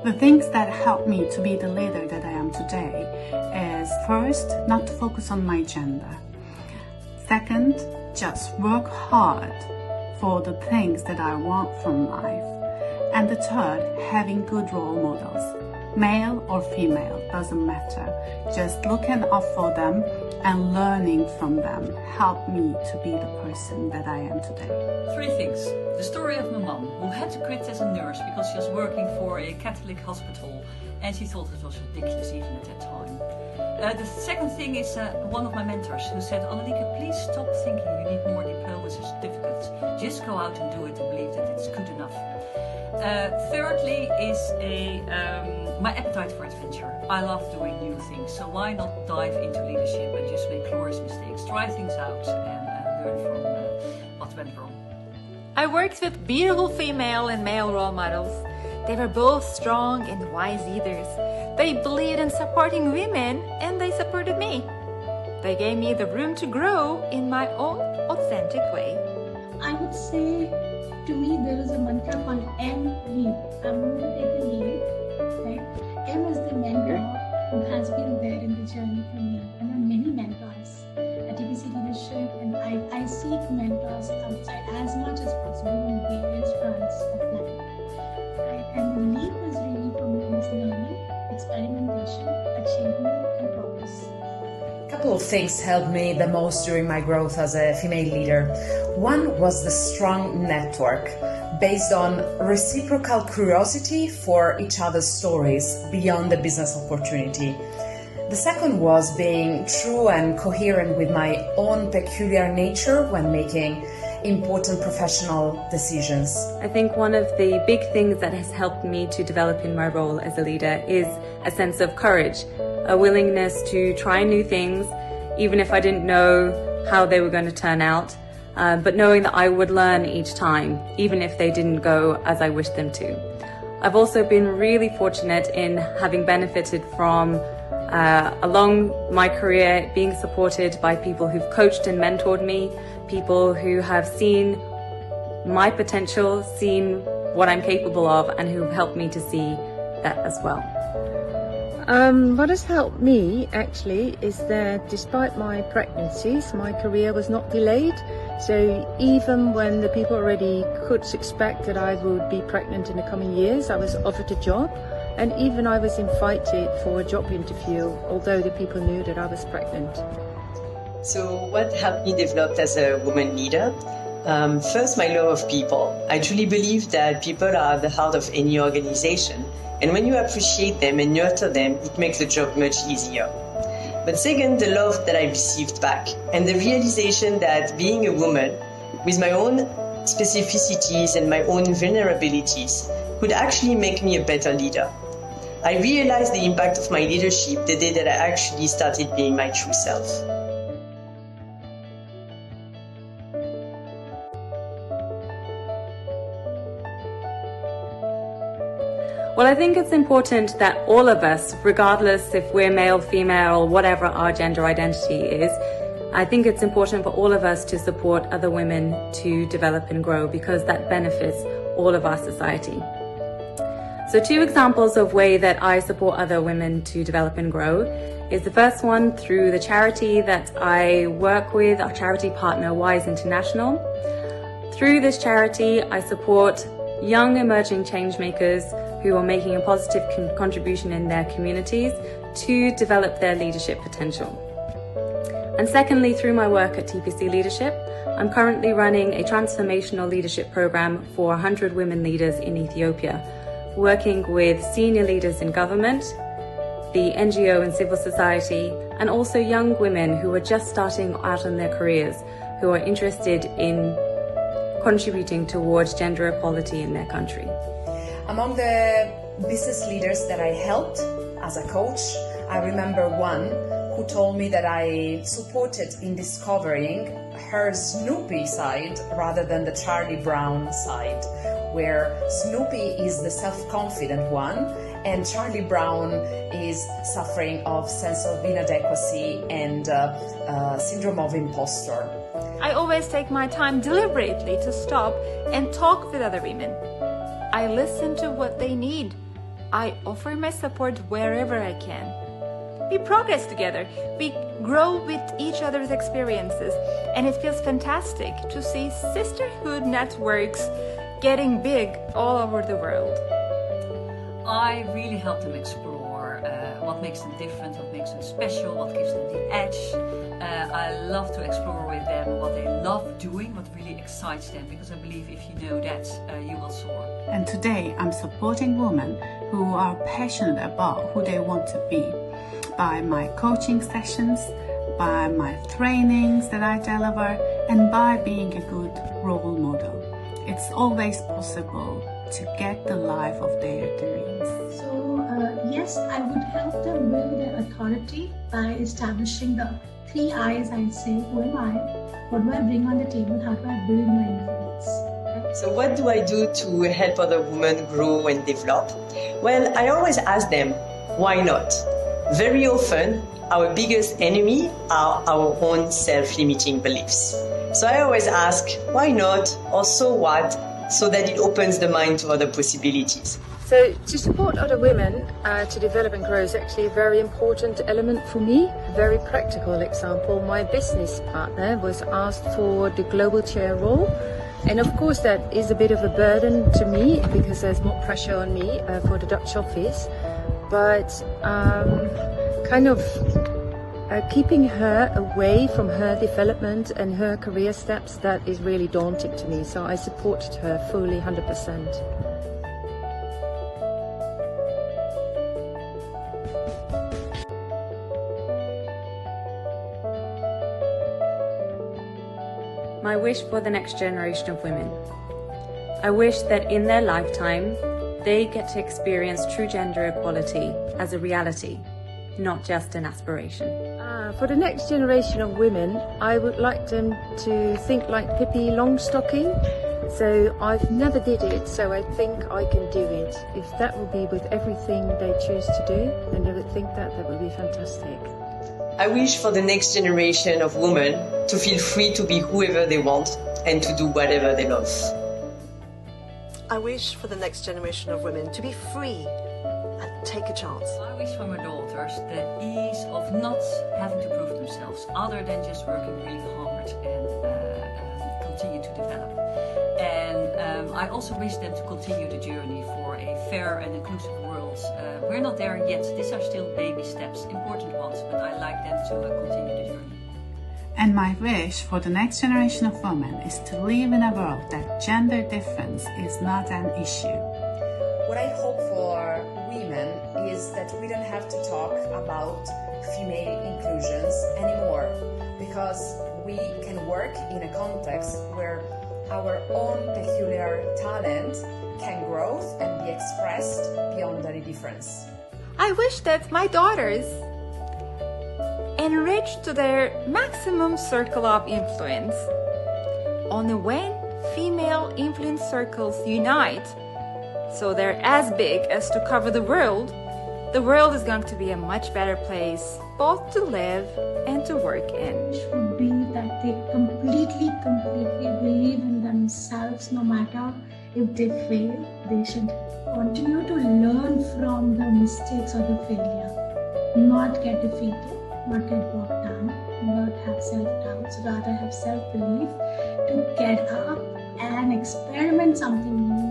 The things that help me to be the leader that I am today is first, not to focus on my gender. Second, just work hard for the things that I want from life. And the third, having good role models. Male or female, doesn't matter. Just looking up for them and learning from them helped me to be the person that I am today. 3 things. The story of my mom, who had to quit as a nurse because she was working for a Catholic hospital and she thought it was ridiculous even at that time. The second thing is one of my mentors who said, Annelieke, please stop thinking you need more diplomas or certificates. Just go out and do it and believe that it's good enough. Thirdly is my appetite for adventure. I love doing new things, so why not dive into leadership and just make glorious mistakes, try things out and learn from what went wrong. I worked with beautiful female and male role models. They were both strong and wise leaders. They believed in supporting women and they supported me. They gave me the room to grow in my own authentic way. I would say, to me, there is a mantra called M, lead. I'm going to take the lead, right? M is the mentor who has been there in the journey for me. I have many mentors at TPC Leadership, and I seek mentors outside as much as possible in various fronts of life, right? And the lead was really for me is learning, experimentation, achievement, and progress. A couple of things helped me the most during my growth as a female leader. One was the strong network based on reciprocal curiosity for each other's stories beyond the business opportunity. The second was being true and coherent with my own peculiar nature when making important professional decisions. I think one of the big things that has helped me to develop in my role as a leader is a sense of courage, a willingness to try new things, even if I didn't know how they were going to turn out, but knowing that I would learn each time, even if they didn't go as I wished them to. I've also been really fortunate in having benefited from, along my career, being supported by people who've coached and mentored me, people who have seen my potential, seen what I'm capable of, and who've helped me to see that as well. What has helped me actually is that despite my pregnancies, my career was not delayed. So even when the people already could expect that I would be pregnant in the coming years, I was offered a job, and even I was invited for a job interview, although the people knew that I was pregnant. So what helped me develop as a woman leader? First, my love of people. I truly believe that people are at the heart of any organization. And when you appreciate them and nurture them, it makes the job much easier. But second, the love that I received back and the realization that being a woman with my own specificities and my own vulnerabilities could actually make me a better leader. I realized the impact of my leadership the day that I actually started being my true self. Well, I think it's important that all of us, regardless if we're male, female, or whatever our gender identity is, I think it's important for all of us to support other women to develop and grow, because that benefits all of our society. So 2 examples of way that I support other women to develop and grow is the first one through the charity that I work with, our charity partner, Wise International. Through this charity, I support young emerging change makers who are making a positive contribution in their communities to develop their leadership potential. And secondly, through my work at TPC Leadership, I'm currently running a transformational leadership program for 100 women leaders in Ethiopia, working with senior leaders in government, the NGO and civil society, and also young women who are just starting out in their careers, who are interested in contributing towards gender equality in their country. Among the business leaders that I helped as a coach, I remember one who told me that I supported in discovering her Snoopy side rather than the Charlie Brown side, where Snoopy is the self-confident one and Charlie Brown is suffering of sense of inadequacy and syndrome of imposter. I always take my time deliberately to stop and talk with other women. I listen to what they need I offer my support wherever I can. We progress together, we grow with each other's experiences, and it feels fantastic to see sisterhood networks getting big all over the world. I really help them explore what makes them different, what makes them special, what gives them the edge. I love to explore with them what they love doing, what really excites them, because I believe if you know that, you will soar. And today I'm supporting women who are passionate about who they want to be by my coaching sessions, by my trainings that I deliver, and by being a good role model. It's always possible to get the life of their dreams. So, yes, I would help them build their authority by establishing the 3 I's. I say, who am I? What do I bring on the table? How do I build my influence? So what do I do to help other women grow and develop? Well, I always ask them, why not? Very often, our biggest enemy are our own self-limiting beliefs. So I always ask, why not, or so what, so that it opens the mind to other possibilities. So to support other women to develop and grow is actually a very important element for me. A very practical example, my business partner was asked for the global chair role. And of course that is a bit of a burden to me because there's more pressure on me for the Dutch office. But keeping her away from her development and her career steps, that is really daunting to me. So I supported her fully, 100%. My wish for the next generation of women. I wish that in their lifetime, they get to experience true gender equality as a reality, not just an aspiration. For the next generation of women, I would like them to think like Pippi Longstocking. So I've never did it, so I think I can do it. If that would be with everything they choose to do, then they would think that would be fantastic. I wish for the next generation of women to feel free to be whoever they want and to do whatever they love. I wish for the next generation of women to be free and take a chance. I wish for my daughters the ease of not having to prove themselves, other than just working really hard and continue to develop. And I also wish them to continue the journey for a fair and inclusive world. We're not there yet. These are still baby steps, important ones, but I like them to continue the journey. And my wish for the next generation of women is to live in a world that gender difference is not an issue. What I hope for women is that we don't have to talk about female inclusions anymore, because we can work in a context where our own peculiar talent can grow and be expressed beyond any difference. I wish that my daughters enrich to their maximum circle of influence. Only when female influence circles unite, so they're as big as to cover the world is going to be a much better place both to live and to work in. Should be that they completely believe in themselves, no matter if they fail. They should continue to learn from the mistakes or the failure, not get defeated, not get bogged down, not have self-doubts, rather have self-belief to get up and experiment something new